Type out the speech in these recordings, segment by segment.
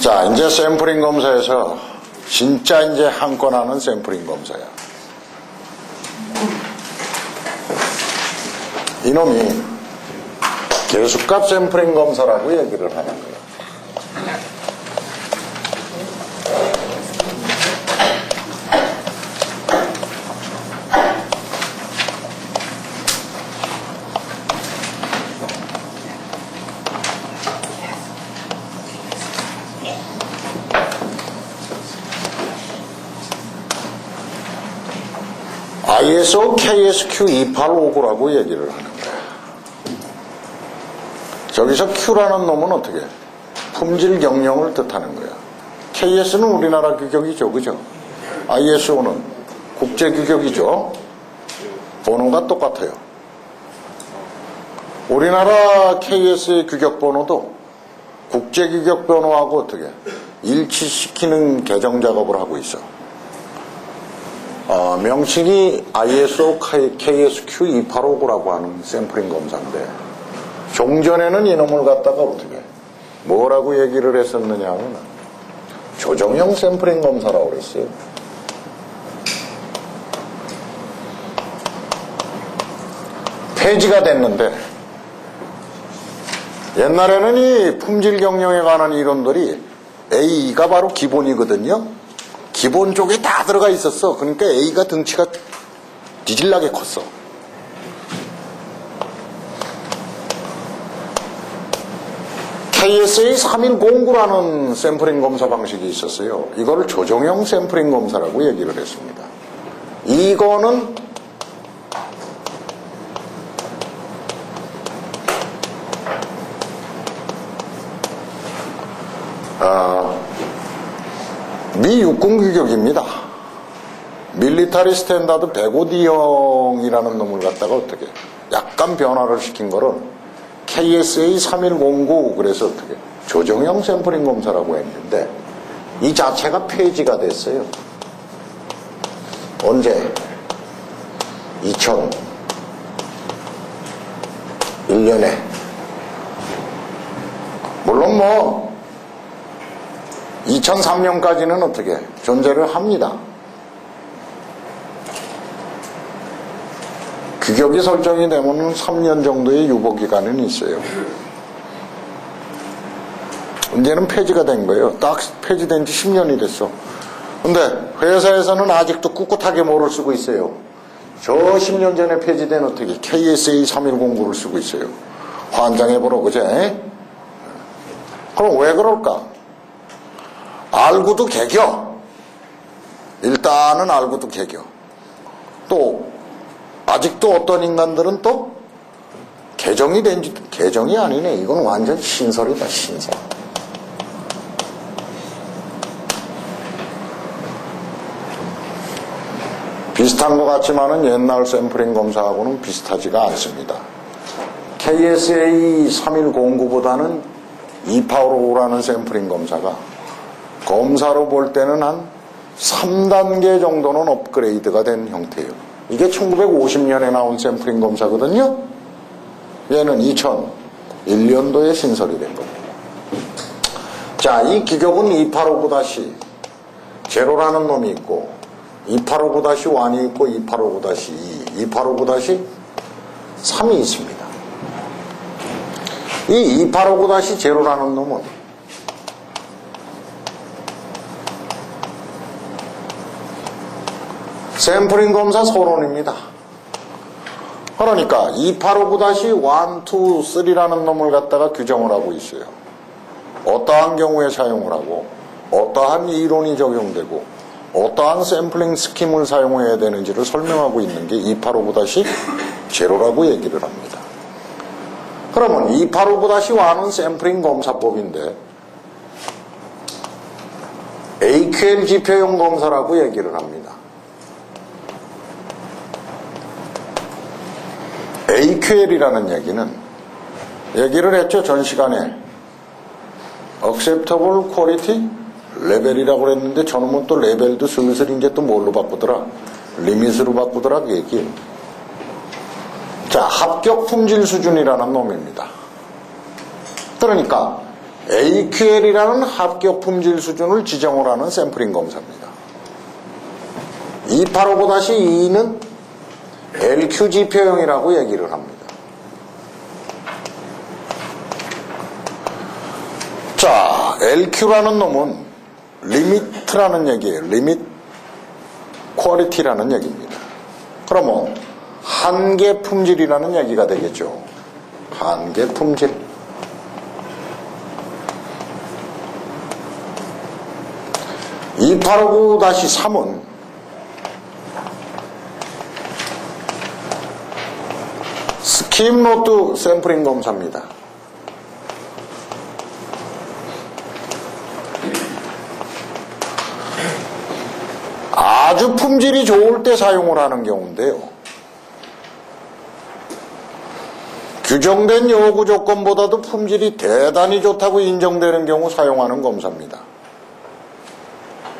자, 이제 샘플링 검사에서 진짜 이제 한 건 하는 샘플링 검사야. 이놈이 개수값 샘플링 검사라고 얘기를 하는 거야. ISO KSQ 2859라고 얘기를 하는 거야. 저기서 Q라는 놈은 어떻게? 품질 경영을 뜻하는 거야. KS는 우리나라 규격이죠, 그죠? ISO는 국제 규격이죠. 번호가 똑같아요. 우리나라 KS의 규격 번호도 국제 규격 번호하고 어떻게 일치시키는 개정 작업을 하고 있어. 명칭이 ISO KSQ 2859라고 하는 샘플링 검사인데, 종전에는 이놈을 갖다가 어떻게 뭐라고 얘기를 했었느냐 하면 조정형 샘플링 검사라고 그랬어요. 폐지가 됐는데, 옛날에는 이 품질 경영에 관한 이론들이 A가 바로 기본이거든요. 기본 쪽에 다 들어가 있었어. 그러니까 A가 덩치가 뒤질나게 컸어. KSA 3109라는 샘플링 검사 방식이 있었어요. 이거를 조정형 샘플링 검사라고 얘기를 했습니다. 이거는 미 육군 규격입니다. 밀리터리 스탠다드 105D형이라는 놈을 갖다가 어떻게 약간 변화를 시킨 거는 KSA 3109, 그래서 어떻게 조정형 샘플링 검사라고 했는데, 이 자체가 폐지가 됐어요. 언제? 2001년에. 물론 뭐 2003년까지는 어떻게 존재를 합니다. 규격이 설정이 되면 3년 정도의 유보기간은 있어요. 이제는 폐지가 된 거예요. 딱 폐지된 지 10년이 됐어. 근데 회사에서는 아직도 꿋꿋하게 뭐를 쓰고 있어요. 저 10년 전에 폐지된 어떻게 KSA 3109를 쓰고 있어요. 환장해보러, 그제? 그럼 왜 그럴까? 알고도 개겨. 일단은 알고도 개겨. 또 아직도 어떤 인간들은 또 개정이 된지, 개정이 아니네. 이건 완전 신설이다, 신설. 비슷한 것 같지만은 옛날 샘플링 검사하고는 비슷하지가 않습니다. KSA 3109보다는 2859라는 샘플링 검사가 검사로 볼 때는 한 3단계 정도는 업그레이드가 된 형태예요. 이게 1950년에 나온 샘플링 검사거든요. 얘는 2001년도에 신설이 된 겁니다. 자, 이 규격은 2859-0라는 놈이 있고, 2859-1이 있고, 2859-2, 2859-3이 있습니다. 이 2859-0라는 놈은 샘플링 검사 서론입니다. 그러니까 2859-1, 2, 3라는 놈을 갖다가 규정을 하고 있어요. 어떠한 경우에 사용을 하고, 어떠한 이론이 적용되고, 어떠한 샘플링 스킴을 사용해야 되는지를 설명하고 있는 게 2859-0라고 얘기를 합니다. 그러면 2859-1은 샘플링 검사법인데, AQL 지표형 검사라고 얘기를 합니다. AQL이라는 얘기를 했죠, 전 시간에. Acceptable Quality 레벨이라고 그랬는데, 저놈은 또 레벨도 슬슬 이제 또 뭘로 바꾸더라? 리밋으로 바꾸더라, 그 얘기. 자, 합격 품질 수준이라는 놈입니다. 그러니까 AQL이라는 합격 품질 수준을 지정을 하는 샘플링 검사입니다. 2859-2는 LQ 지표형이라고 얘기를 합니다. 자, LQ라는 놈은 리미트라는 얘기예요. 리밋 퀄리티라는 얘기입니다. 그러면 한계 품질이라는 얘기가 되겠죠. 한계 품질. (2859-3은) 스킵 노트 샘플링 검사입니다. 아주 품질이 좋을 때 사용을 하는 경우인데요. 규정된 요구 조건보다도 품질이 대단히 좋다고 인정되는 경우 사용하는 검사입니다.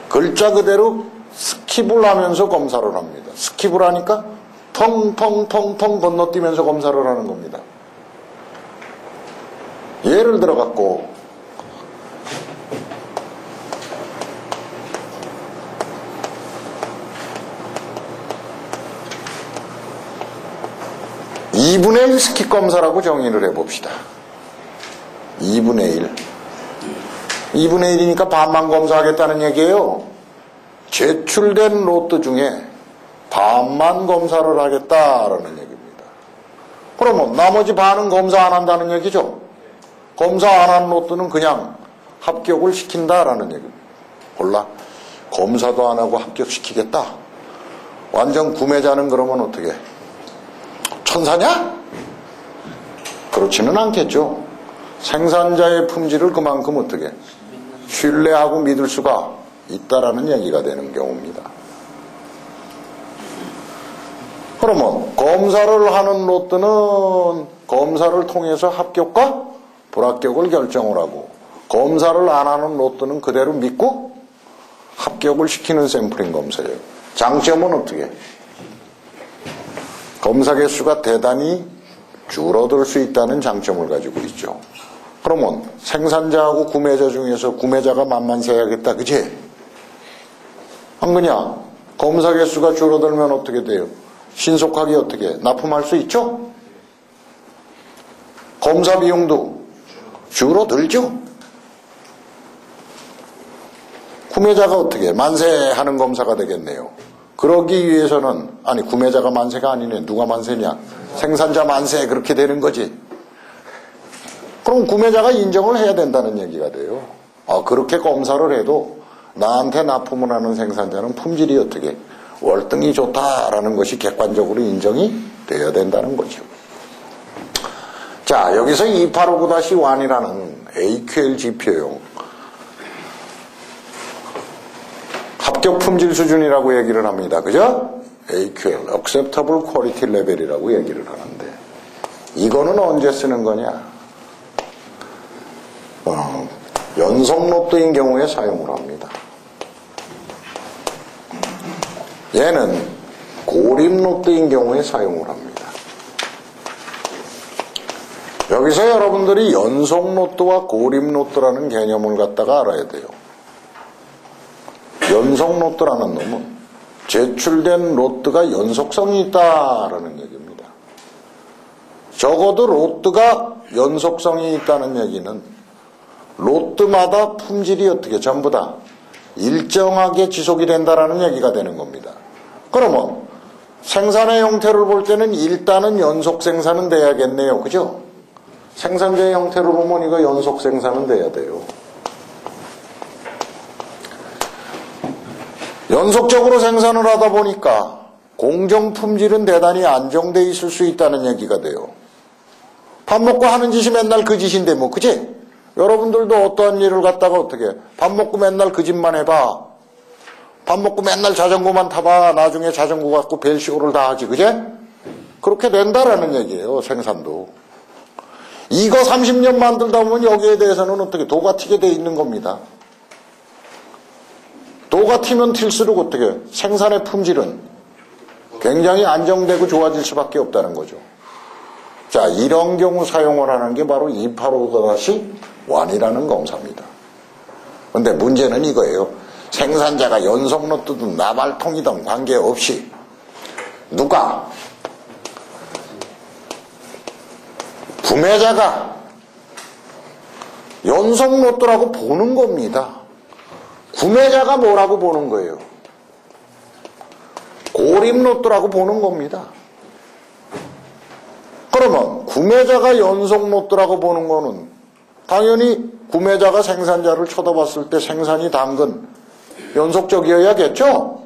글자 그대로 스킵을 하면서 검사를 합니다. 스킵을 하니까 펑펑펑펑 건너뛰면서 검사를 하는 겁니다. 예를 들어 갖고 2분의 1 스킵 검사라고 정의를 해봅시다. 2분의 1. 2분의 1이니까 반만 검사하겠다는 얘기예요. 제출된 로트 중에 반만 검사를 하겠다라는 얘기입니다. 그러면 나머지 반은 검사 안 한다는 얘기죠. 검사 안 한 로트는 그냥 합격을 시킨다라는 얘기입니다. 몰라? 검사도 안 하고 합격시키겠다? 완전 구매자는 그러면 어떻게? 천사냐? 그렇지는 않겠죠. 생산자의 품질을 그만큼 어떻게? 신뢰하고 믿을 수가 있다라는 얘기가 되는 경우입니다. 그러면 검사를 하는 로트는 검사를 통해서 합격과 불합격을 결정을 하고, 검사를 안 하는 로트는 그대로 믿고 합격을 시키는 샘플링 검사예요. 장점은 어떻게? 검사 개수가 대단히 줄어들 수 있다는 장점을 가지고 있죠. 그러면 생산자하고 구매자 중에서 구매자가 만만세야겠다, 그치? 안 그냐? 검사 개수가 줄어들면 어떻게 돼요? 신속하게 어떻게 납품할 수 있죠? 검사 비용도 줄어들죠? 구매자가 어떻게 만세하는 검사가 되겠네요. 그러기 위해서는, 아니 구매자가 만세가 아니네. 누가 만세냐? 생산자 만세. 그렇게 되는 거지. 그럼 구매자가 인정을 해야 된다는 얘기가 돼요. 그렇게 검사를 해도 나한테 납품을 하는 생산자는 품질이 어떻게 월등히 좋다라는 것이 객관적으로 인정이 돼야 된다는 거죠. 자, 여기서 2859-1이라는 AQL 지표용 합격 품질 수준이라고 얘기를 합니다. 그죠? AQL, Acceptable Quality Level이라고 얘기를 하는데, 이거는 언제 쓰는 거냐? 연속 로트인 경우에 사용을 합니다. 얘는 고립 로트인 경우에 사용을 합니다. 여기서 여러분들이 연속 로트와 고립 로트라는 개념을 갖다가 알아야 돼요. 연속 로트라는 놈은 제출된 로트가 연속성이 있다라는 얘기입니다. 적어도 로트가 연속성이 있다는 얘기는 로트마다 품질이 어떻게 전부 다 일정하게 지속이 된다라는 얘기가 되는 겁니다. 그러면 생산의 형태를 볼 때는 일단은 연속 생산은 돼야겠네요. 그죠? 생산자의 형태를 보면 이거 연속 생산은 돼야 돼요. 연속적으로 생산을 하다 보니까 공정 품질은 대단히 안정돼 있을 수 있다는 얘기가 돼요. 밥 먹고 하는 짓이 맨날 그 짓인데 뭐, 그치? 여러분들도 어떠한 일을 갖다가 어떻게 밥 먹고 맨날 그 짓만 해봐. 밥 먹고 맨날 자전거만 타봐. 나중에 자전거 갖고 벨시오를 다 하지, 그제? 그렇게 된다라는 얘기예요. 생산도. 이거 30년 만들다 보면 여기에 대해서는 어떻게 도가 튀게 돼 있는 겁니다. 도가 튀면 튈수록 어떻게 생산의 품질은 굉장히 안정되고 좋아질 수밖에 없다는 거죠. 자, 이런 경우 사용을 하는 게 바로 285-1이라는 검사입니다. 근데 문제는 이거예요. 생산자가 연속 로트든 나발통이든 관계없이 누가 구매자가 연속 로트라고 보는 겁니다. 구매자가 뭐라고 보는 거예요? 고립 로트라고 보는 겁니다. 그러면 구매자가 연속 로트라고 보는 거는 당연히 구매자가 생산자를 쳐다봤을 때 생산이 당근 연속적이어야겠죠?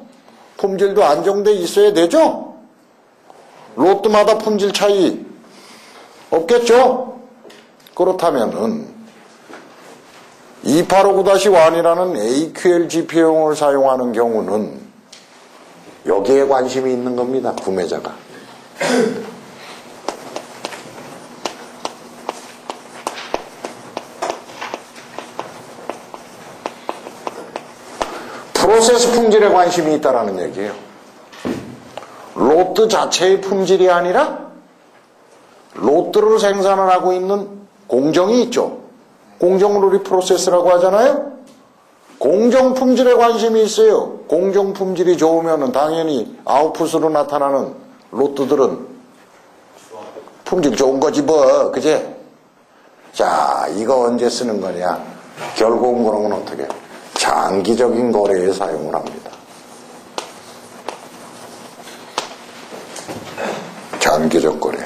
품질도 안정돼 있어야 되죠? 로트마다 품질 차이 없겠죠? 그렇다면은 2859-1이라는 AQL 지표형을 사용하는 경우는 여기에 관심이 있는 겁니다. 구매자가. 프로세스 품질에 관심이 있다는 얘기예요. 로트 자체의 품질이 아니라 로트를 생산을 하고 있는 공정이 있죠. 공정룰이 프로세스라고 하잖아요. 공정 품질에 관심이 있어요. 공정 품질이 좋으면 당연히 아웃풋으로 나타나는 로트들은 품질 좋은 거지 뭐, 그제? 자, 이거 언제 쓰는 거냐? 결국은 그러면 어떻게? 장기적인 거래에 사용을 합니다. 장기적 거래.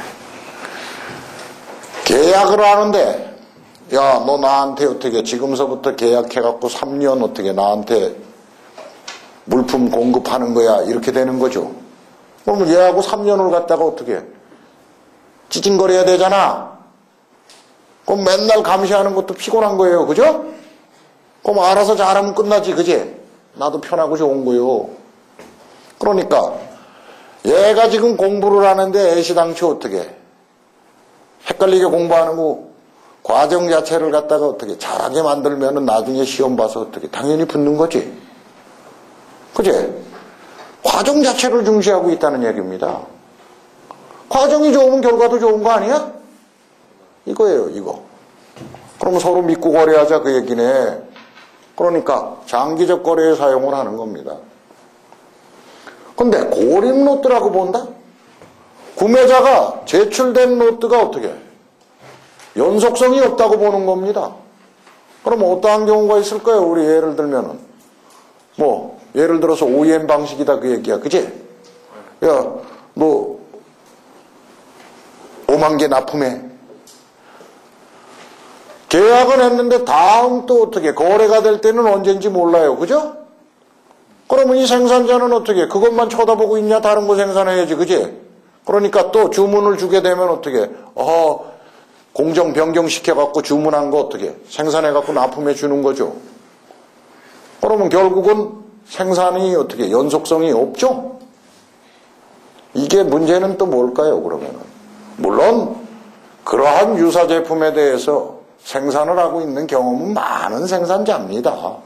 계약을 하는데 야, 너 나한테 어떻게 지금서부터 계약해갖고 3년 어떻게 나한테 물품 공급하는 거야 이렇게 되는 거죠. 그러면 얘하고 3년을 갖다가 어떻게 찌찐거려야 되잖아. 그럼 맨날 감시하는 것도 피곤한 거예요. 그죠? 그럼 알아서 잘하면 끝나지. 그지? 나도 편하고 좋은 거요. 그러니까 얘가 지금 공부를 하는데 애시당초 어떻게 헷갈리게 공부하는 거 과정 자체를 갖다가 어떻게 잘하게 만들면은 나중에 시험 봐서 어떻게 당연히 붙는 거지. 그지? 과정 자체를 중시하고 있다는 얘기입니다. 과정이 좋으면 결과도 좋은 거 아니야? 이거예요, 이거. 그럼 서로 믿고 거래하자 그 얘기네. 그러니까 장기적 거래에 사용을 하는 겁니다. 근데 고립 로트라고 본다? 구매자가 제출된 로트가 어떻게 연속성이 없다고 보는 겁니다. 그럼 어떠한 경우가 있을까요? 우리 예를 들면은 뭐 예를 들어서 OEM 방식이다 그 얘기야. 그치? 야, 너 5만 개 납품해. 계약은 했는데 다음 또 어떻게 거래가 될 때는 언젠지 몰라요. 그죠? 그러면 이 생산자는 어떻게 그것만 쳐다보고 있냐? 다른 거 생산해야지. 그치? 그러니까 또 주문을 주게 되면 어떻게 공정 변경시켜갖고 주문한 거 어떻게 생산해갖고 납품해 주는 거죠. 그러면 결국은 생산이 어떻게 연속성이 없죠. 이게 문제는 또 뭘까요? 그러면은 물론 그러한 유사 제품에 대해서 생산을 하고 있는 경험은 많은 생산자입니다.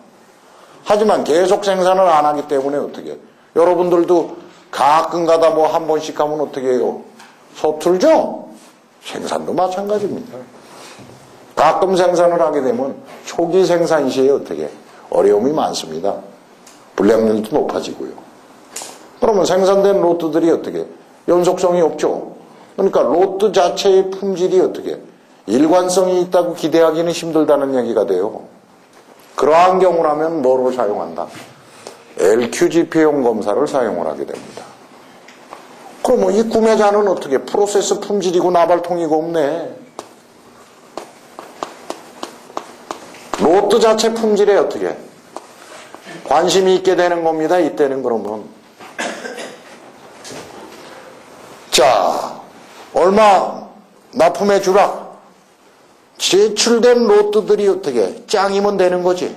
하지만 계속 생산을 안 하기 때문에 어떻게 여러분들도 가끔가다 뭐 한 번씩 하면 어떻게 해요? 서툴죠? 생산도 마찬가지입니다. 가끔 생산을 하게 되면 초기 생산 시에 어떻게 어려움이 많습니다. 불량률도 높아지고요. 그러면 생산된 로트들이 어떻게 연속성이 없죠. 그러니까 로트 자체의 품질이 어떻게 일관성이 있다고 기대하기는 힘들다는 얘기가 돼요. 그러한 경우라면 뭐를 사용한다? LQGP용 검사를 사용을 하게 됩니다. 그럼 이 구매자는 어떻게 프로세스 품질이고 나발통이고 없네. 로트 자체 품질에 어떻게 관심이 있게 되는 겁니다. 이때는 그러면 자 얼마 납품해 주라. 제출된 로트들이 어떻게 짱이면 되는 거지.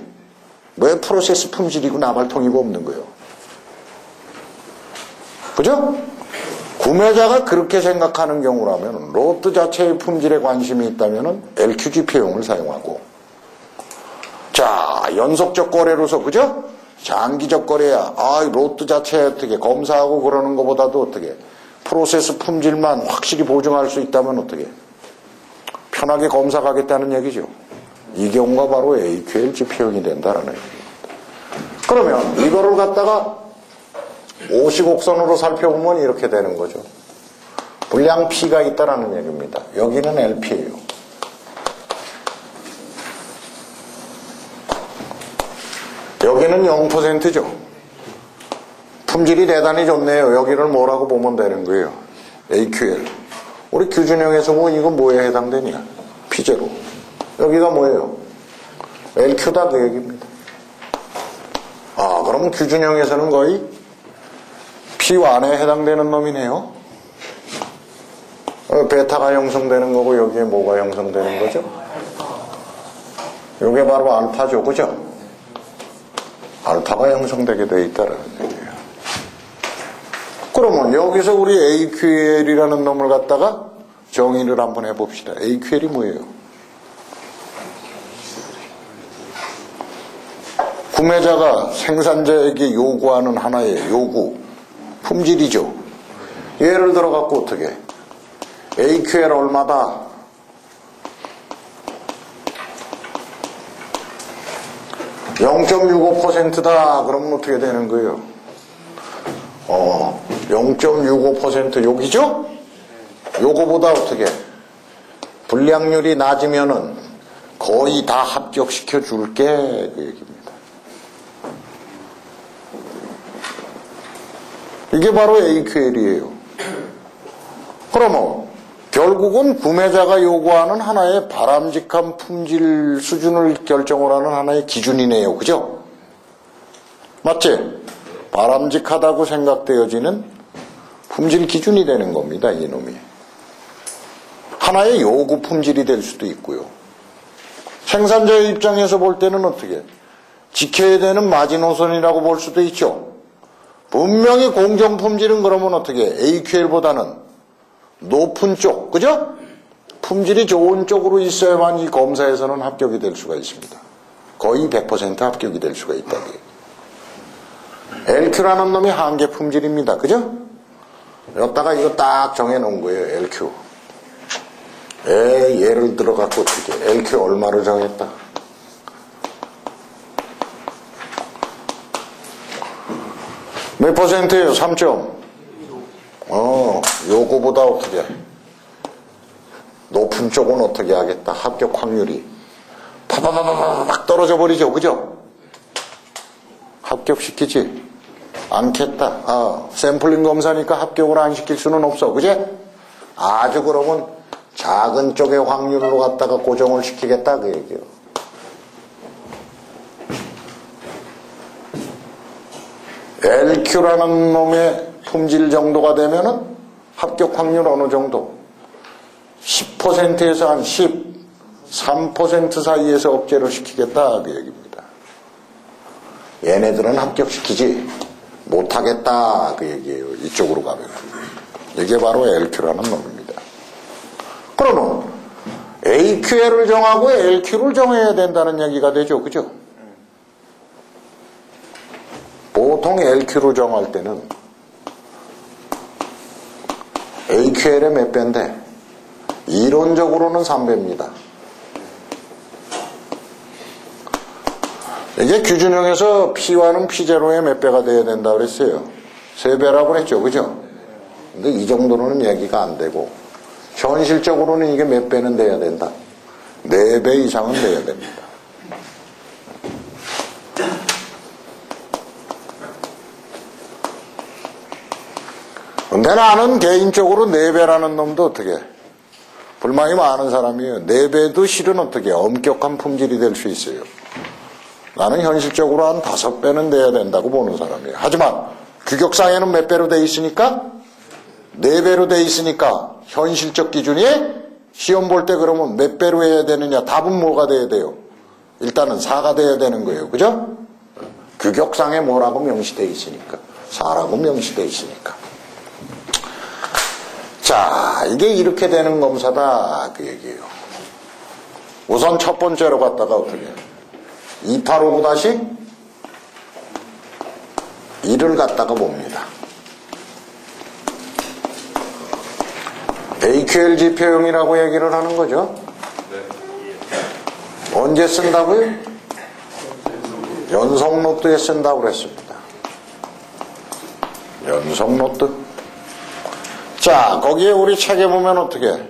왜 프로세스 품질이고 나발통이고 없는 거예요. 그죠? 구매자가 그렇게 생각하는 경우라면 로트 자체의 품질에 관심이 있다면 LQGP용을 사용하고 자 연속적 거래로서 그죠? 장기적 거래야 로트 자체 어떻게 검사하고 그러는 것보다도 어떻게 프로세스 품질만 확실히 보증할 수 있다면 어떻게 편하게 검사 가겠다는 얘기죠. 이 경우가 바로 AQL 지표형이 된다라는 얘기입니다. 그러면 이거를 갖다가 50곡선으로 살펴보면 이렇게 되는 거죠. 분량 P가 있다라는 얘기입니다. 여기는 LP예요. 여기는 0%죠. 품질이 대단히 좋네요. 여기를 뭐라고 보면 되는 거예요. AQL. 우리 규준형에서 뭐 이거 뭐에 해당되냐? P0. 여기가 뭐예요? LQ다 그 얘기입니다. 아, 그러면 규준형에서는 거의 P1에 해당되는 놈이네요. 베타가 형성되는 거고 여기에 뭐가 형성되는 거죠? 이게 바로 알파죠, 그죠? 알파가 형성되게 돼 있다는 얘기예요. 그러면 여기서 우리 AQL이라는 놈을 갖다가 정의를 한번 해봅시다. AQL이 뭐예요? 구매자가 생산자에게 요구하는 하나의 요구, 품질이죠. 예를 들어 갖고 어떻게 AQL 얼마다? 0.65%다. 그러면 어떻게 되는 거예요? 0.65% 여기죠? 요거보다 어떻게 불량률이 낮으면은 거의 다 합격시켜 줄게 그 얘기입니다. 이게 바로 AQL이에요. 그러면 결국은 구매자가 요구하는 하나의 바람직한 품질 수준을 결정을 하는 하나의 기준이네요. 그죠? 맞지? 바람직하다고 생각되어지는 품질 기준이 되는 겁니다. 이놈이. 하나의 요구 품질이 될 수도 있고요. 생산자의 입장에서 볼 때는 어떻게? 지켜야 되는 마지노선이라고 볼 수도 있죠. 분명히 공정 품질은 그러면 어떻게? AQL보다는 높은 쪽, 그죠? 품질이 좋은 쪽으로 있어야만 이 검사에서는 합격이 될 수가 있습니다. 거의 100% 합격이 될 수가 있다. LQ라는 놈이 한계 품질입니다. 그죠? 여기다가 이거 딱 정해놓은 거예요. LQ. 예를 들어갖고 어떻게 LQ 얼마로 정했다? 몇 %예요? 3점. 요거보다 어떻게 높은 쪽은 어떻게 하겠다? 합격 확률이 파바바바박 떨어져 버리죠. 그죠? 합격시키지 않겠다. 샘플링 검사니까 합격을 안 시킬 수는 없어. 그제? 아주 그러면 작은 쪽의 확률로 갖다가 고정을 시키겠다 그 얘기예요. LQ라는 놈의 품질 정도가 되면은 합격 확률 어느 정도? 10%에서 한 13% 사이에서 업제를 시키겠다 그 얘기입니다. 얘네들은 합격시키지 못하겠다 그 얘기예요. 이쪽으로 가면. 이게 바로 LQ라는 놈입니다. 그러면 AQL을 정하고 LQ를 정해야 된다는 얘기가 되죠. 그죠? 보통 LQ를 정할 때는 AQL의 몇 배인데 이론적으로는 3배입니다. 이게 규준형에서 P1은 P0의 몇 배가 돼야 된다 그랬어요. 3배라고 그랬죠. 그죠? 근데 이 정도로는 얘기가 안 되고 현실적으로는 이게 몇 배는 돼야 된다. 4배 이상은 돼야 됩니다. 근데 나는 개인적으로 4배라는 놈도 어떻게 불만이 많은 사람이에요. 4배도 실은 어떻게 엄격한 품질이 될 수 있어요. 나는 현실적으로 한 5배는 돼야 된다고 보는 사람이에요. 하지만 규격상에는 몇 배로 돼 있으니까 4배로 돼 있으니까 현실적 기준이 시험 볼 때 그러면 몇 배로 해야 되느냐? 답은 뭐가 돼야 돼요? 일단은 4가 돼야 되는 거예요. 그죠? 규격상에 뭐라고 명시돼 있으니까 4라고 명시돼 있으니까. 자, 이게 이렇게 되는 검사다 그 얘기예요. 우선 첫 번째로 갔다가 어떻게 285-1을 갖다가 봅니다. SQL 지표형이라고 얘기를 하는 거죠. 언제 쓴다고요? 연속 노트에 쓴다고 그랬습니다. 연속 노트. 자, 거기에 우리 책에 보면 어떻게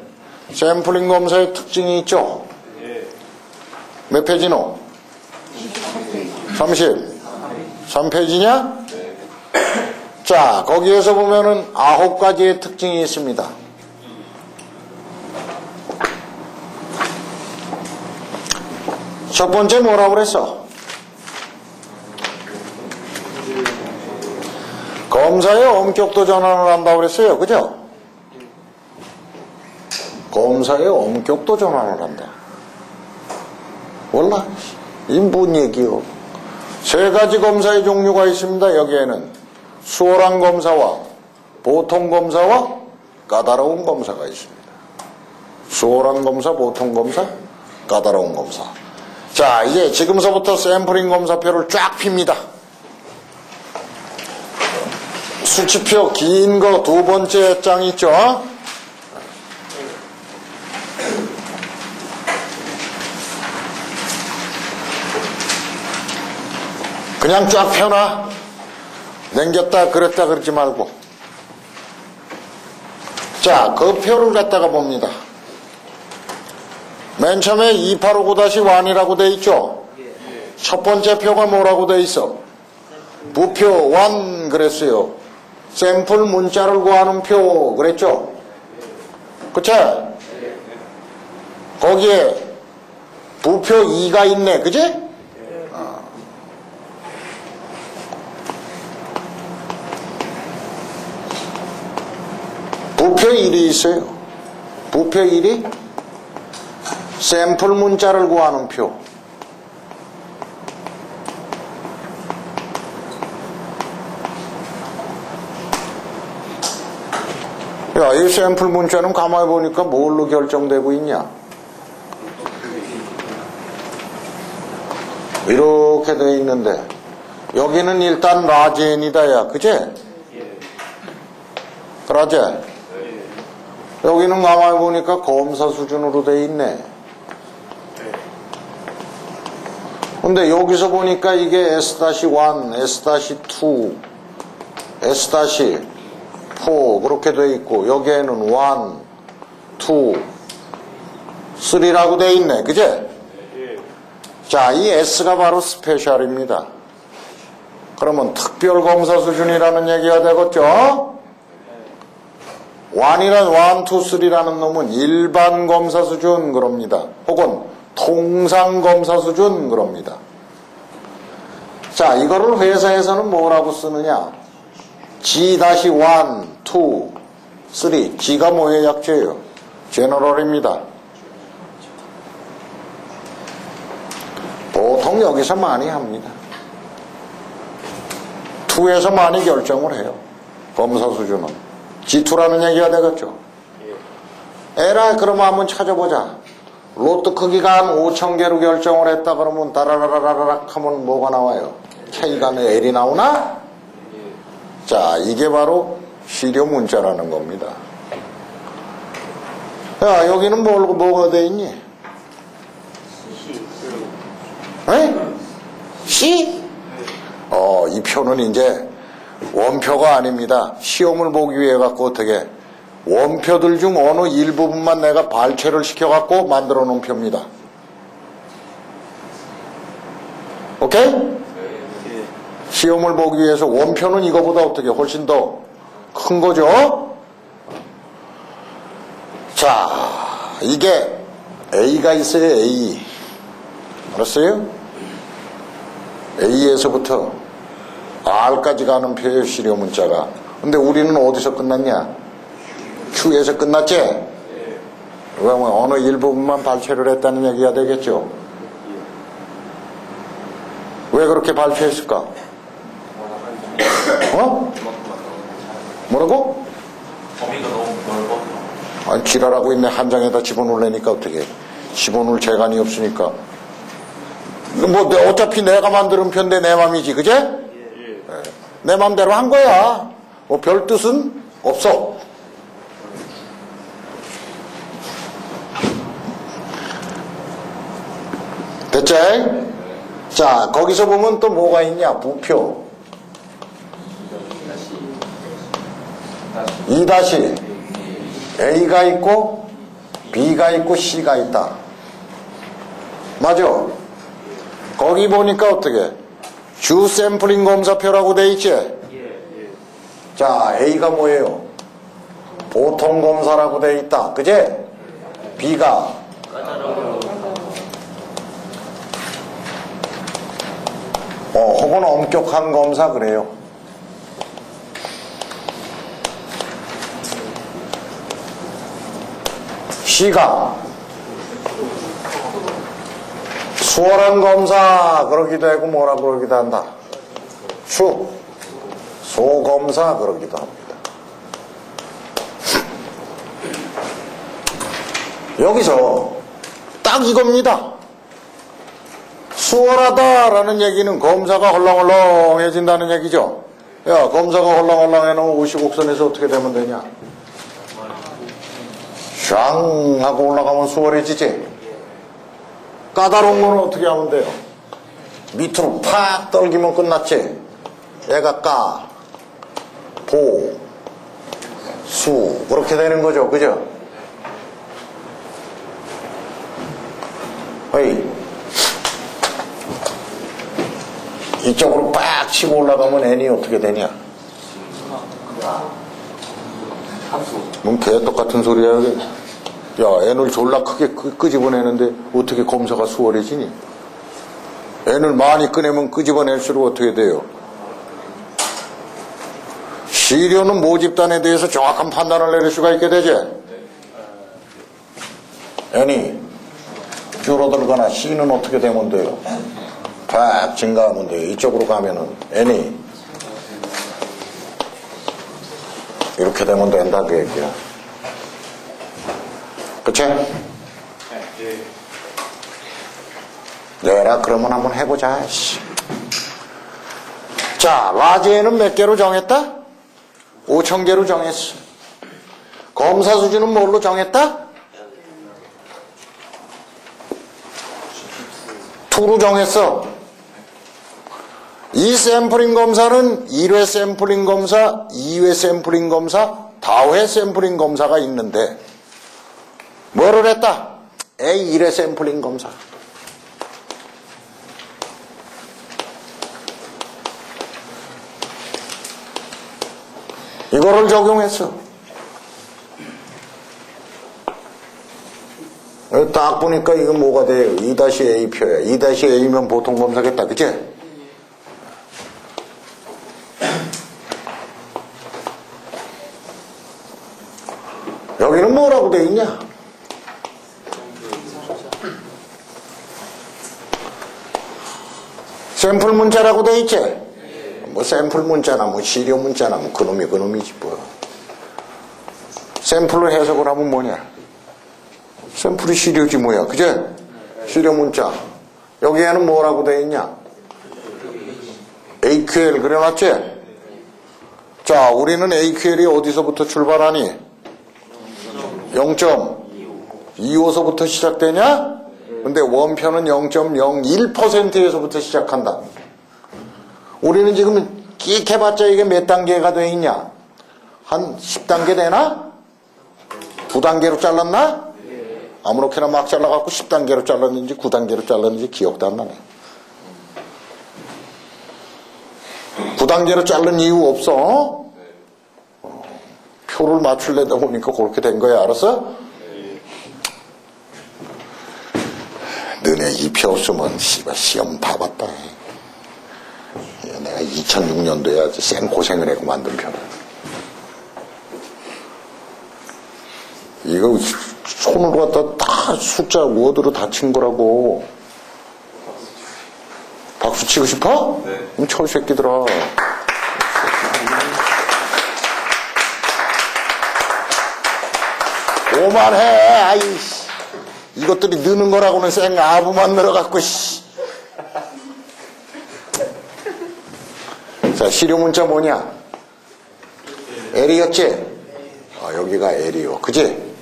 샘플링 검사의 특징이 있죠? 몇 페이지노? 33페이지냐? 자, 거기에서 보면은 9가지의 특징이 있습니다. 첫 번째 뭐라고 그랬어? 검사의 엄격도 전환을 한다고 그랬어요. 그죠? 검사의 엄격도 전환을 한다. 몰라. 이 뭔 얘기요? 3가지 검사의 종류가 있습니다. 여기에는 수월한 검사와 보통 검사와 까다로운 검사가 있습니다. 수월한 검사, 보통 검사, 까다로운 검사. 자, 이제 지금서부터 샘플링 검사표를 쫙 핍니다. 수치표 긴 거 2번째 장 있죠? 그냥 쫙 펴놔. 남겼다 그랬다 그러지 말고. 자, 그 표를 갖다가 봅니다. 맨 처음에 2859-1이라고 돼 있죠? 첫 번째 표가 뭐라고 돼 있어? 부표 1 그랬어요. 샘플 문자를 구하는 표 그랬죠? 그쵸? 거기에 부표 2가 있네. 그치? 부표 1이 있어요. 부표 1이 샘플 문자를 구하는 표. 야, 이 샘플 문자는 가만히 보니까 뭘로 결정되고 있냐? 이렇게 되어 있는데 여기는 일단 라젠이다. 야, 그제? 라젠. 여기는 가만히 보니까 검사 수준으로 되어 있네. 근데 여기서 보니까 이게 S-1, S-2, S-4 그렇게 되어 있고 여기에는 1, 2, 3라고 되어 있네. 그제? 자, 이 S가 바로 스페셜입니다. 그러면 특별 검사 수준이라는 얘기가 되겠죠? 1이란 1, 2, 3라는 놈은 일반 검사 수준 그럽니다. 혹은 통상 검사 수준 그럽니다. 자, 이거를 회사에서는 뭐라고 쓰느냐? G-1, 2, 3. G가 뭐의 약자예요? 제너럴입니다. 보통 여기서 많이 합니다. 2에서 많이 결정을 해요. 검사 수준은. G2라는 얘기가 되겠죠. 에라, 그러면 한번 찾아보자. 로트 크기가 한 5,000개로 결정을 했다 그러면 다라라라라락 하면 뭐가 나와요? K가 L이 나오나? 자, 이게 바로 시료 문자라는 겁니다. 야, 여기는 뭐가 돼 있니? 에? C? 이 표는 이제 원표가 아닙니다. 시험을 보기 위해 갖고 어떻게 원표들 중 어느 일부분만 내가 발췌를 시켜 갖고 만들어 놓은 표입니다. 오케이? 시험을 보기 위해서 원표는 이거보다 어떻게 훨씬 더 큰 거죠? 자, 이게 A가 있어요. A. 알았어요? A에서부터 R까지 가는 표예요. 시료 문자가. 근데 우리는 어디서 끝났냐? Q에서 끝났지? 그러면 어느 일부분만 발췌를 했다는 얘기가 되겠죠? 왜 그렇게 발췌했을까? 뭐라고? 범위가 너무 넓어. 아니, 지랄하고 있네. 한 장에다 집어넣으려니까 어떻게. 집어넣을 재간이 없으니까. 뭐, 어차피 내가 만드는 편인데 내 맘이지, 그제? 네. 내 맘대로 한 거야. 뭐, 별 뜻은 없어. 됐지? 자, 거기서 보면 또 뭐가 있냐? 부표. 2-A가 있고 B가 있고 C가 있다. 맞아? 거기 보니까 어떻게? 주 샘플링 검사표라고 돼 있지? 자, A가 뭐예요? 보통 검사라고 돼 있다. 그제? B가 혹은 엄격한 검사 그래요. C가 수월한 검사 그러기도 하고 뭐라 그러기도 한다. 소검사 그러기도 합니다. 여기서 딱 이겁니다. 수월하다라는 얘기는 검사가 헐렁헐렁해진다는 얘기죠. 야, 검사가 헐렁헐렁해놓으면 50곡선에서 어떻게 되면 되냐? 샹 하고 올라가면 수월해지지. 까다로운 거는 어떻게 하면 돼요? 밑으로 팍 떨기면 끝났지. 얘가 까, 보, 수 그렇게 되는 거죠. 그죠? 어이, 이쪽으로 빡 치고 올라가면 n이 어떻게 되냐? 뭔 개 똑같은 소리야. 이게. 야, n을 졸라 크게 끄집어내는데 어떻게 검사가 수월해지니? n을 많이 꺼내면 끄집어낼수록 어떻게 돼요? 시료는 모집단에 대해서 정확한 판단을 내릴 수가 있게 되지. n이 줄어들거나 C는 어떻게 되면 돼요? 팍 증가하면 돼요. 이쪽으로 가면은 n이 이렇게 되면 된다 그 얘기야. 그치? 내라 그러면 한번 해보자. 자, 라지에는 몇 개로 정했다? 5,000개로 정했어. 검사 수준은 뭘로 정했다? 2로 정했어. 이 샘플링 검사는 1회 샘플링 검사, 2회 샘플링 검사, 다회 샘플링 검사가 있는데 뭐를 했다? A 1회 샘플링 검사. 이거를 적용했어. 딱 보니까 이건 뭐가 돼요? 2-A 표야. 2-A면 보통 검사겠다. 그치? 여기는 뭐라고 돼 있냐? 샘플 문자라고 돼 있지? 뭐 샘플 문자나 뭐 시료 문자나 뭐 그놈이지 뭐. 샘플을 해석을 하면 뭐냐? 샘플이 시료지 뭐야. 그제? 시료 문자. 여기에는 뭐라고 돼 있냐? AQL 그려놨지? 자, 우리는 AQL이 어디서부터 출발하니? 0.25서부터 시작되냐? 근데 원표는 0.01%에서부터 시작한다. 우리는 지금 끼익 해봤자 이게 몇 단계가 돼 있냐? 한 10단계 되나? 2단계로 잘랐나? 아무렇게나 막 잘라갖고 10단계로 잘랐는지 9단계로 잘랐는지 기억도 안 나네. 9단계로 자른 이유 없어? 표를 맞추려다 보니까 그렇게 된 거야. 알았어? 너네 이 표 없으면 시험 다 봤다. 내가 2006년도에 아주 생고생을 하고 만든 표를. 이거 손으로 갖다 다 숫자 워드로 다 친 거라고. 박수 치고 싶어? 네. 그럼 쳐, 이 새끼들아. 오만해. 아이씨. 이것들이 느는 거라고는 쌩 아부만 늘어갖고, 씨. 자, 시료 문자 뭐냐? L이었지? 여기가 L이요. 그지?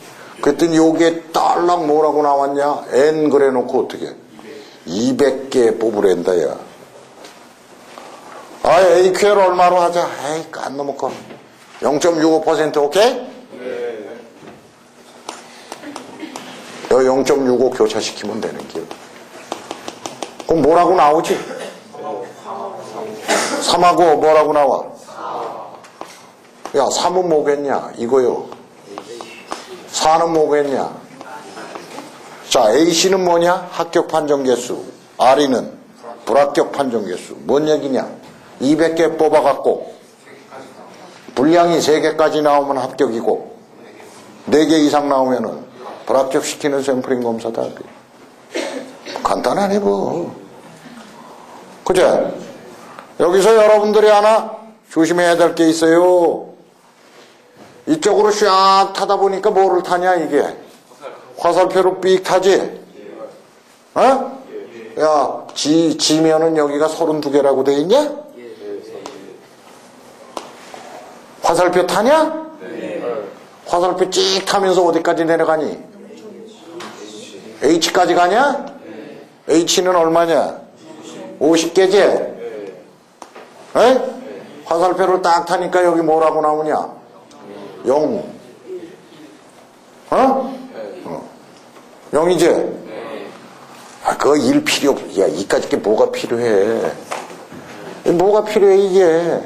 그랬더니 여기에 딸랑 뭐라고 나왔냐? N 그래 놓고 어떻게? 200개 뽑으랜다, 야. 아, AQL 얼마로 하자. 에이, 안 넘어가. 0.65% 오케이? 네. 0.65 교차시키면 되는 길. 그럼 뭐라고 나오지? 3하고 뭐라고 나와? 야, 3은 뭐겠냐? 이거요. 4는 뭐겠냐? 자, A씨는 뭐냐? 합격 판정 개수. R이는 불합격 판정 개수. 뭔 얘기냐? 200개 뽑아갖고 분량이 3개까지 나오면 합격이고 4개 이상 나오면은 불합격시키는 샘플링 검사다. 간단하네 뭐. 그죠? 여기서 여러분들이 하나 조심해야 될 게 있어요. 이쪽으로 샥 타다 보니까 뭐를 타냐 이게? 화살표로 삑 타지? 어? 야, 지면은 여기가 32개라고 돼 있냐? 화살표 타냐? 화살표 찍 타면서 어디까지 내려가니? H까지 가냐? H는 얼마냐? 50개지? 에? 화살표를 딱 타니까 여기 뭐라고 나오냐? 0. 어? 0이지? 아, 그거 일 필요, 야, 이까짓 게 뭐가 필요해? 뭐가 필요해, 이게?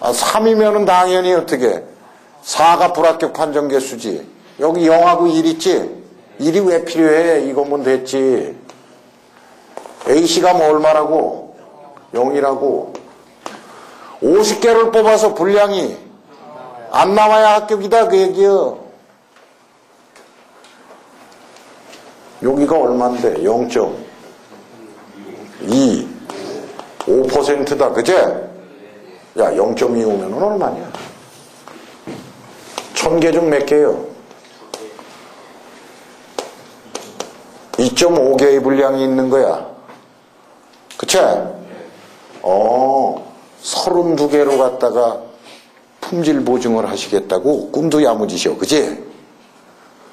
아, 3이면은 당연히 어떻게? 4가 불합격 판정 개수지. 여기 0하고 1 있지? 1이 왜 필요해? 이거면 됐지. A씨가 뭐 얼마라고? 0이라고. 50개를 뽑아서 분량이 안 나와야 합격이다, 그 얘기요. 여기가 얼만데? 0.2. 5%다, 그제? 야, 0.25면은 얼마냐? 1000개 중 몇 개요? 2.5개의 분량이 있는 거야. 그치? 32개로 갖다가 품질 보증을 하시겠다고 꿈도 야무지셔. 그치?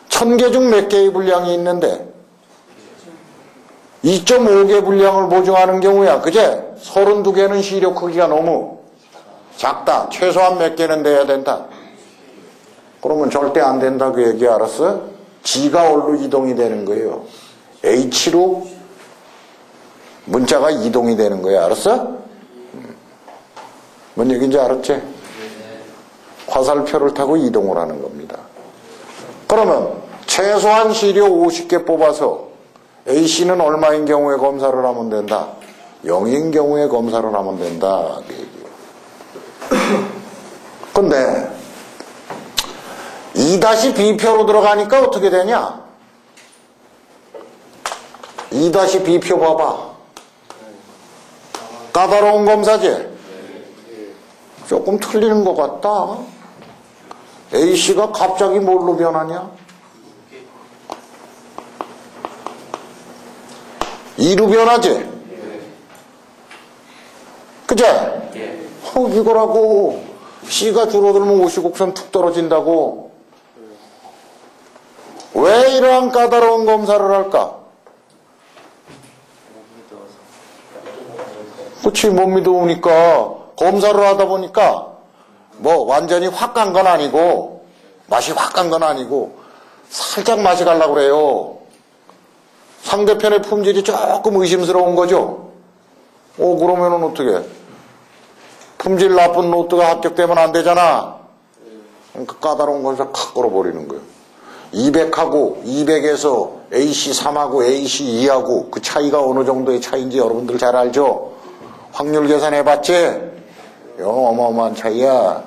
1000개 중 몇 개의 분량이 있는데 2.5개 분량을 보증하는 경우야. 그제? 32개는 시력 크기가 너무 작다. 최소한 몇 개는 돼야 된다. 그러면 절대 안 된다 그 얘기 알았어? G가 어디로 이동이 되는 거예요? H로 문자가 이동이 되는 거야. 알았어? 뭔 얘기인지 알았지? 화살표를 타고 이동을 하는 겁니다. 그러면 최소한 시료 50개 뽑아서 A씨는 얼마인 경우에 검사를 하면 된다? 0인 경우에 검사를 하면 된다. 그 얘기예요. 근데 2-B표로 들어가니까 어떻게 되냐? 2-B표 봐봐. 까다로운 검사지? 조금 틀리는 것 같다. A씨가 갑자기 뭘로 변하냐? 2로 변하지? 그제? 이거라고 C가 줄어들면 50곡선 툭 떨어진다고. 왜 이러한 까다로운 검사를 할까? 그치, 못 믿어오니까 검사를 하다 보니까 뭐 완전히 확 간 건 아니고 맛이 확 간 건 아니고 살짝 맛이 가려고 그래요. 상대편의 품질이 조금 의심스러운 거죠. 그러면은 어떻게? 품질 나쁜 노트가 합격되면 안 되잖아. 그러니까 까다로운 검사 칵 걸어버리는 거예요. 200하고 200에서 AC 3하고 AC 2하고 그 차이가 어느 정도의 차이인지 여러분들 잘 알죠? 확률 계산해봤지? 어마어마한 차이야.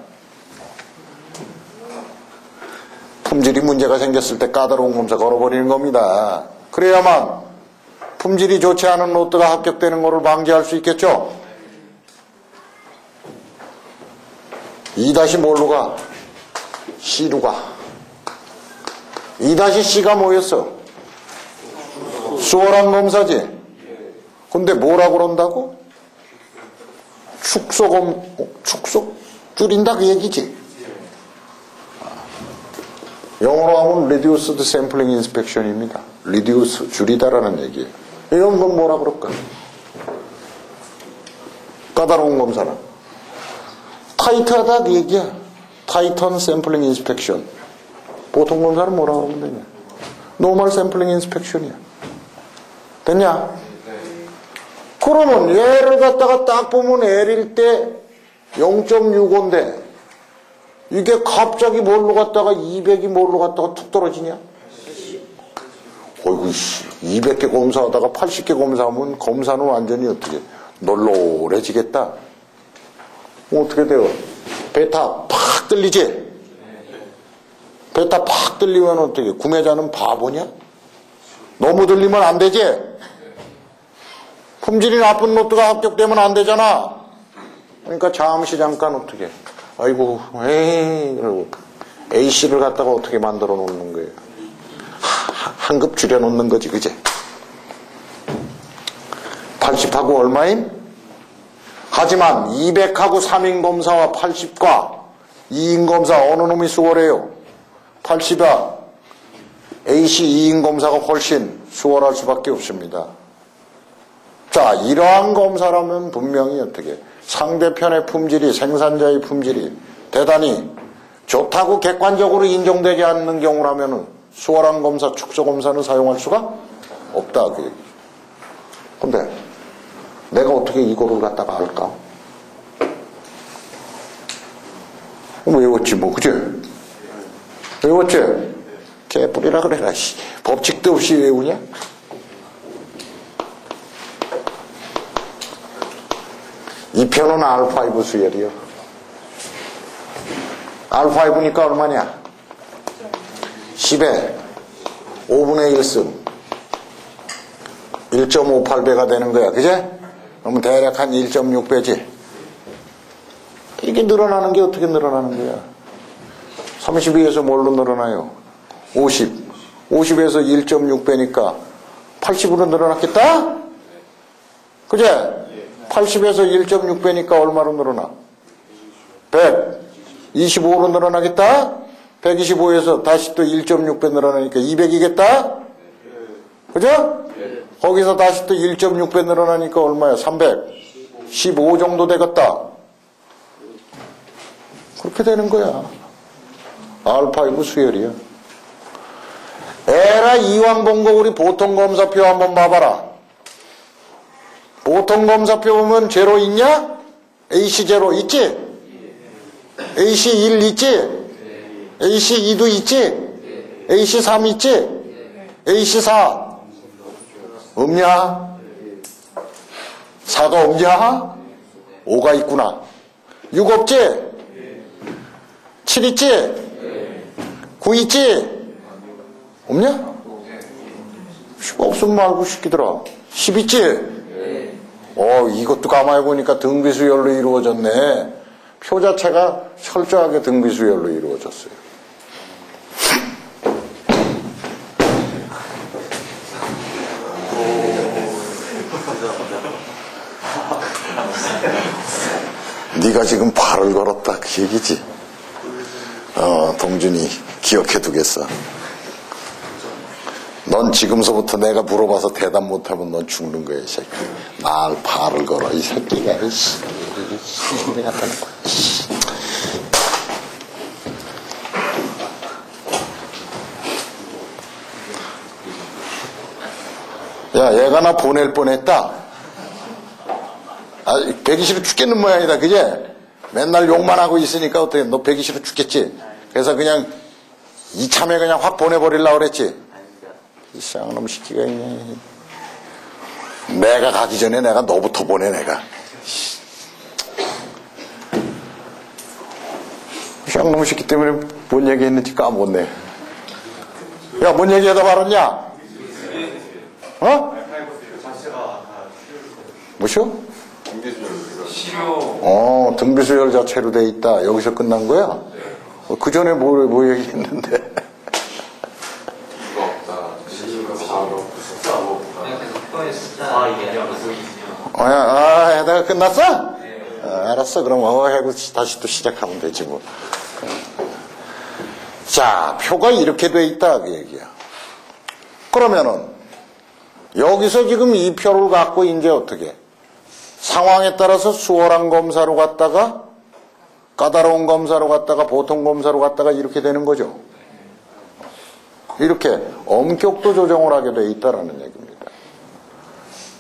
품질이 문제가 생겼을 때 까다로운 검사 걸어버리는 겁니다. 그래야만 품질이 좋지 않은 노트가 합격되는 것을 방지할 수 있겠죠? 2- 뭘로 가? C로 가. 2-C가 뭐였어? 수월한 검사지? 근데 뭐라고 그런다고? 축소? 줄인다 그 얘기지? 영어로 하면 Reduced Sampling Inspection입니다. Reduce, 줄이다라는 얘기예요. 이런 건 뭐라 그럴까? 까다로운 검사는 타이트하다 그 얘기야. 타이턴 샘플링 인스펙션. 보통 검사는 뭐라고 하면 되냐? 노멀 샘플링 인스펙션이야. 됐냐? 그러면 얘를 갖다가 딱 보면 L일 때 0.65인데 이게 갑자기 뭘로 갔다가 200이 뭘로 갔다가 툭 떨어지냐? 어이구, 200개 검사하다가 80개 검사하면 검사는 완전히 어떻게 널널해지겠다. 어떻게 돼요? 베타 팍 뚫리지? 베타 팍 뚫리면 어떻게? 구매자는 바보냐? 너무 들리면 안 되지? 품질이 나쁜 노트가 합격되면 안 되잖아. 그러니까 잠깐 어떻게? 아이고, 에이, 이러고 A씨를 갖다가 어떻게 만들어 놓는 거예요? 한 급 줄여 놓는 거지, 그제? 80하고 얼마임? 하지만 200하고 3인 검사와 80과 2인 검사 어느 놈이 수월해요? 80아 A씨 2인 검사가 훨씬 수월할 수밖에 없습니다. 자, 이러한 검사라면 분명히 어떻게 상대편의 품질이, 생산자의 품질이 대단히 좋다고 객관적으로 인정되지 않는 경우라면 수월한 검사, 축소 검사는 사용할 수가 없다. 그 얘기. 근데 내가 어떻게 이거를 갖다가 할까? 외웠지 뭐, 그치? 외웠지? 개뿔이라 그래라. 법칙도 없이 외우냐? 이 편은 R5 수열이요. R5니까 얼마냐? 10에 5분의 1승 1.58배가 되는 거야. 그제? 그러면 대략 한 1.6배지. 이게 늘어나는 게 어떻게 늘어나는 거야? 32에서 뭘로 늘어나요? 50. 50에서 1.6배니까 80으로 늘어났겠다? 그제? 80에서 1.6배니까 얼마로 늘어나? 100. 25로 늘어나겠다? 125에서 다시 또 1.6배 늘어나니까 200이겠다? 그죠? 거기서 다시 또 1.6배 늘어나니까 얼마야? 315 정도 되겠다. 그렇게 되는 거야. R5 수열이야. 에라, 이왕 본 거 우리 보통검사표 한번 봐봐라. 보통검사표 보면 제로 있냐? AC 제로 있지? AC 1 있지? AC 2도 있지? AC 3 있지? AC 4 없냐? 4가 없냐? 5가 있구나. 6 없지? 7 있지? 9 있지? 없냐? 10 없으면 말고 시키더라. 10 있지? 이것도 가만히 보니까 등비수열로 이루어졌네. 표 자체가 철저하게 등비수열로 이루어졌어요. 네가 지금 발을 걸었다 그 얘기지. 동준이 기억해 두겠어. 넌 지금서부터 내가 물어봐서 대답 못하면 넌 죽는 거야, 이 새끼. 날 발을 걸어, 이 새끼가. 내가 갖다 놓고. 야, 얘가 나 보낼 뻔했다. 배기 싫어 죽겠는 모양이다, 그제? 맨날 욕만 하고 있으니까 어떻게, 너 배기 싫어 죽겠지? 그래서 그냥 이참에 그냥 확 보내버리려고 그랬지? 이 쌍놈 시키가 있네. 내가 가기 전에 내가 너부터 보내, 내가. 쌍놈 시키 때문에 뭔 얘기 했는지 까먹었네. 야, 뭔 얘기하다 말았냐? 뭐시오? 등비수열 자체로 돼 있다. 여기서 끝난 거야? 그 전에 뭐 얘기했는데? 내가 끝났어? 알았어. 그럼 하고 다시 또 시작하면 되지 뭐. 자, 표가 이렇게 돼 있다 그 얘기야. 그러면은 여기서 지금 이 표를 갖고 이제 어떻게 상황에 따라서 수월한 검사로 갔다가 까다로운 검사로 갔다가 보통 검사로 갔다가 이렇게 되는 거죠. 이렇게 엄격도 조정을 하게 돼 있다라는 얘기입니다.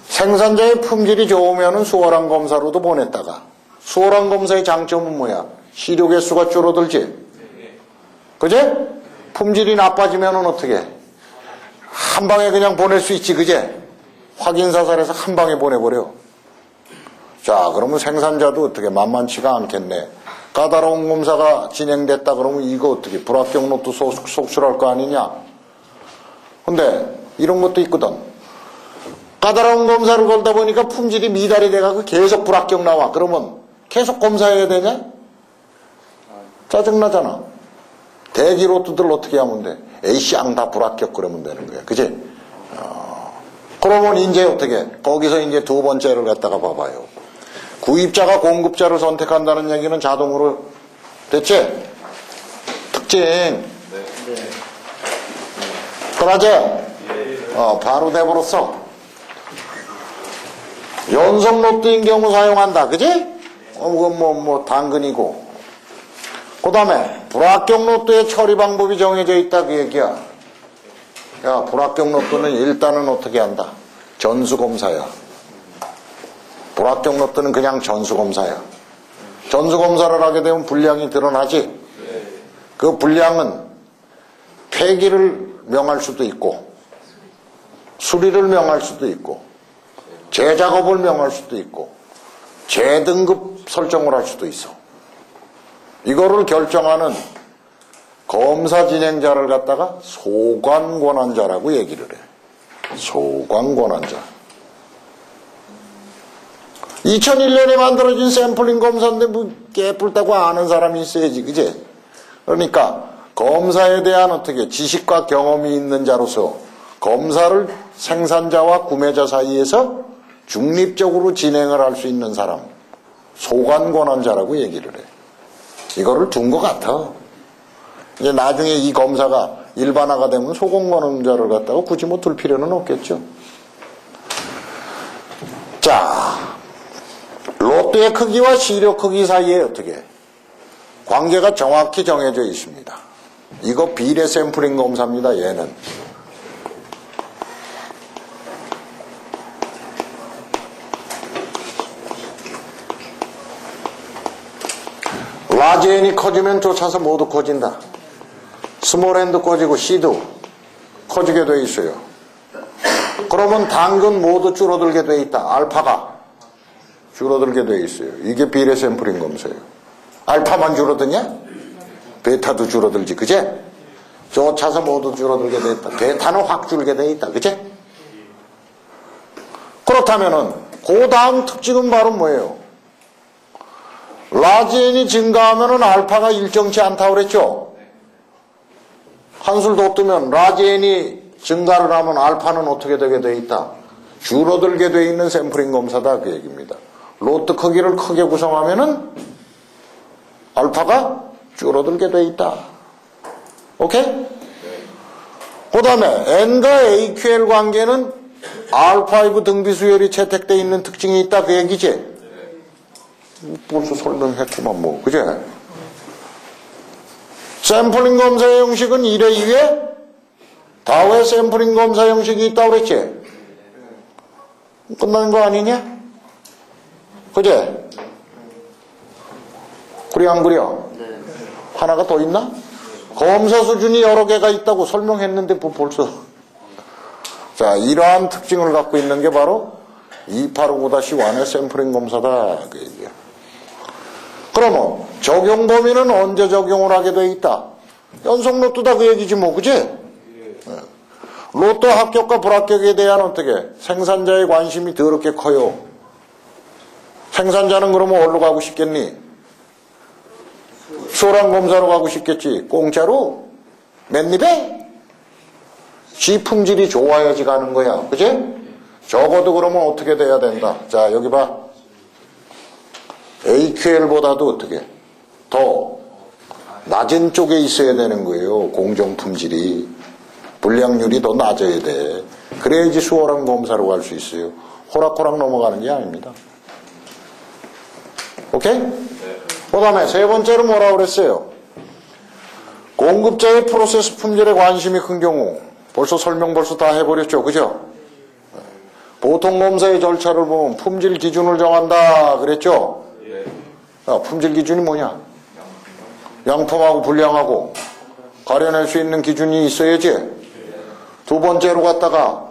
생산자의 품질이 좋으면 수월한 검사로도 보냈다가 수월한 검사의 장점은 뭐야? 시료 개수가 줄어들지. 그제? 품질이 나빠지면 어떻게? 한 방에 그냥 보낼 수 있지, 그제? 확인사살에서 한 방에 보내버려. 자, 그러면 생산자도 어떻게 만만치가 않겠네. 까다로운 검사가 진행됐다 그러면 이거 어떻게 불합격 노트 속출할 거 아니냐. 근데 이런 것도 있거든. 까다로운 검사를 걸다 보니까 품질이 미달이 돼가지고 계속 불합격 나와. 그러면 계속 검사해야 되냐? 짜증나잖아. 대기 로트들 어떻게 하면 돼? 에이쌍 다 불합격 그러면 되는 거야. 그치? 그러면 이제 어떻게? 거기서 이제 두 번째를 갖다가 봐봐요. 구입자가 공급자를 선택한다는 얘기는 자동으로 됐지? 특징. 그러지? 바로 돼버렸어. 연속 로트인 경우 사용한다. 그지? 당근이고. 그 다음에 불합격 로트의 처리 방법이 정해져 있다 그 얘기야. 야, 불합격 로트는 일단은 어떻게 한다? 전수검사야. 불합격 로트는 그냥 전수검사야. 전수검사를 하게 되면 분량이 드러나지. 그 분량은 폐기를 명할 수도 있고 수리를 명할 수도 있고 재작업을 명할 수도 있고 재등급 설정을 할 수도 있어. 이거를 결정하는 검사 진행자를 갖다가 소관권한자라고 얘기를 해. 소관권한자. 2001년에 만들어진 샘플링 검사인데 뭐 깨뿔다고 아는 사람이 있어야지, 그지? 그러니까 검사에 대한 어떻게 지식과 경험이 있는 자로서 검사를 생산자와 구매자 사이에서 중립적으로 진행을 할 수 있는 사람, 소관권한자라고 얘기를 해. 이거를 둔 것 같아. 이제 나중에 이 검사가 일반화가 되면 소관권한자를 갖다가 굳이 뭐 둘 필요는 없겠죠. 자, 로트의 크기와 시료 크기 사이에 어떻게 관계가 정확히 정해져 있습니다. 이거 비례 샘플링 검사입니다. 얘는. 라지 n이 커지면 쫓아서 모두 커진다. 스몰 n도 커지고 C도 커지게 돼 있어요. 그러면 당근 모두 줄어들게 돼 있다. 알파가 줄어들게 돼 있어요. 이게 비례 샘플링 검사예요. 알파만 줄어드냐? 베타도 줄어들지, 그제? 쫓아서 모두 줄어들게 돼 있다. 베타는 확 줄게 돼 있다, 그제? 그렇다면은 그 다음 특징은 바로 뭐예요? 라지 n이 증가하면은 알파가 일정치 않다고 그랬죠? 한술 더 뜨면 라지 n이 증가를 하면 알파는 어떻게 되게 돼 있다? 줄어들게 돼 있는 샘플링 검사다 그 얘기입니다. 로트 크기를 크게 구성하면은 알파가 줄어들게 돼 있다. 오케이? 그 다음에 N과 AQL 관계는 R5 등비 수열이 채택되어 있는 특징이 있다 그 얘기지? 벌써 설명했구만 뭐, 그제? 샘플링 검사의 형식은 1회 2회 다회 샘플링 검사 형식이 있다고 그랬지? 끝난 거 아니냐? 그제? 그래 안 그려? 하나가 더 있나? 검사 수준이 여러 개가 있다고 설명했는데 뭐 벌써. 자, 이러한 특징을 갖고 있는 게 바로 2859-1의 샘플링 검사다 그 얘기야. 그러면 적용 범위는 언제 적용을 하게 돼 있다? 연속 로또다 그 얘기지 뭐, 그지? 로또 합격과 불합격에 대한 어떻게 생산자의 관심이 더럽게 커요. 생산자는 그러면 어디로 가고 싶겠니? 수월한 검사로 가고 싶겠지. 공짜로? 맨입에? 지 품질이 좋아야지 가는 거야. 그지? 적어도 그러면 어떻게 돼야 된다. 자, 여기 봐. AQL보다도 어떻게? 더 낮은 쪽에 있어야 되는 거예요. 공정 품질이. 불량률이 더 낮아야 돼. 그래야지 수월한 검사로 갈 수 있어요. 호락호락 넘어가는 게 아닙니다. 오케이? 그 다음에 세 번째로 뭐라고 그랬어요? 공급자의 프로세스 품질에 관심이 큰 경우. 벌써 설명 다 해버렸죠. 그죠? 보통 검사의 절차를 보면 품질 기준을 정한다 그랬죠? 야, 품질 기준이 뭐냐? 양품하고 분량하고 가려낼 수 있는 기준이 있어야지. 두 번째로 갔다가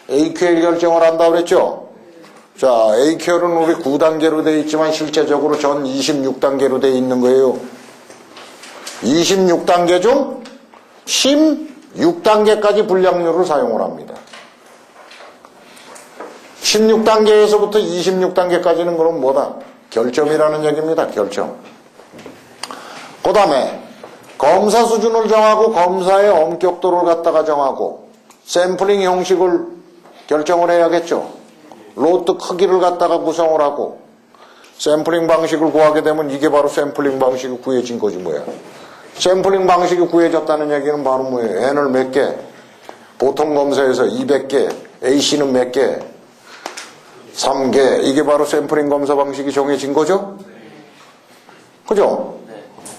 AQL 결정을 한다 그랬죠? 자, AQL은 우리 9단계로 되어 있지만 실제적으로 전 26단계로 되어 있는 거예요. 26단계 중 16단계까지 분량률을 사용을 합니다. 16단계에서부터 26단계까지는 그럼 뭐다? 결점이라는 얘기입니다. 결점. 그 다음에 검사 수준을 정하고 검사의 엄격도를 갖다가 정하고 샘플링 형식을 결정을 해야겠죠. 로트 크기를 갖다가 구성을 하고 샘플링 방식을 구하게 되면 이게 바로 샘플링 방식이 구해진 거지 뭐야. 샘플링 방식이 구해졌다는 얘기는 바로 뭐예요? N을 몇 개, 보통 검사에서 200개, AC는 몇 개, 3개, 이게 바로 샘플링 검사 방식이 정해진 거죠? 그죠?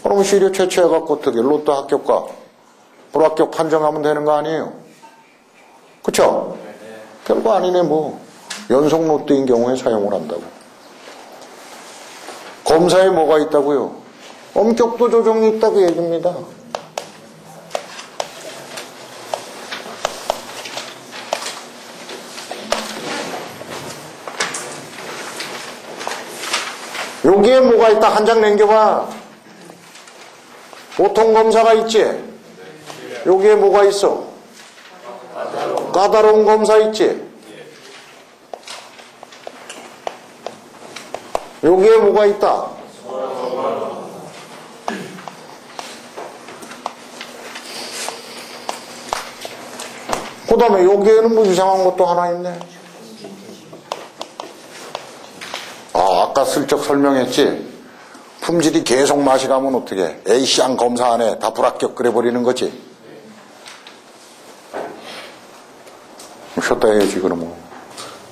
그럼 시료 채취해갖고 어떻게 로또 합격과 불합격 판정하면 되는 거 아니에요? 그쵸? 별거 아니네 뭐. 연속 로또인 경우에 사용을 한다고. 검사에 뭐가 있다고요? 엄격도 조정이 있다고 얘기입니다. 여기에 뭐가 있다? 한 장 남겨봐. 보통 검사가 있지? 여기에 뭐가 있어? 까다로운 검사 있지? 여기에 뭐가 있다? 그 다음에 여기에는 뭐 이상한 것도 하나 있네. 아까 슬쩍 설명했지? 품질이 계속 맛이 가면 어떻게? A시안 검사 안에 다 불합격 그래버리는 거지? 쉬었다 해야지, 그러면.